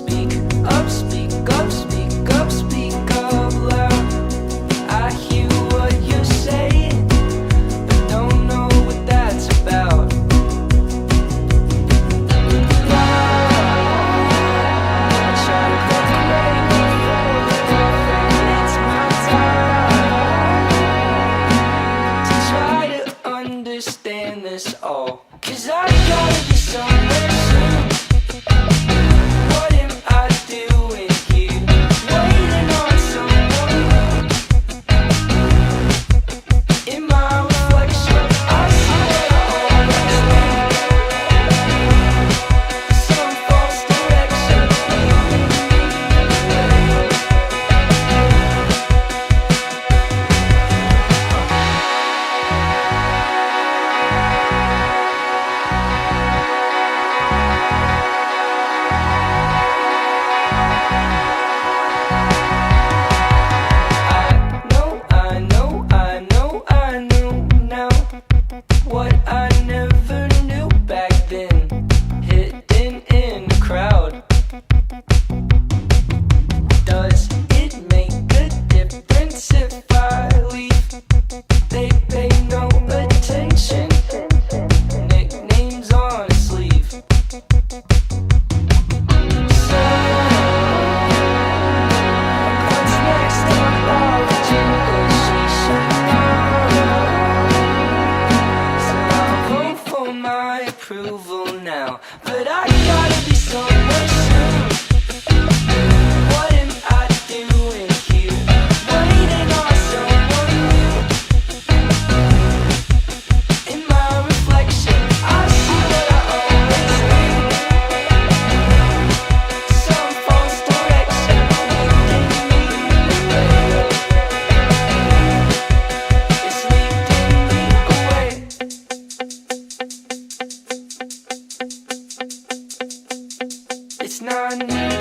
speak up, speak up, speak up, speak up loud. I hear what you're saying, but don't know what that's about. Understand this all, 'cause I gotta be somewhere soon. What am I doing here, waiting on someone new? In my reflection, I see what I always knew. Some false direction leading me away. What I never knew back then, hidden in the crowd. Does it make a difference if I leave? They pay no attention. Nicknames on a sleeve. So, what's next on our agenda? She should know. For my approval now, but I gotta be somewhere soon. What am I doing here, waiting on someone new? In my reflection, I see what I always knew. Some false direction leading me away. It's leading me away. It's not new.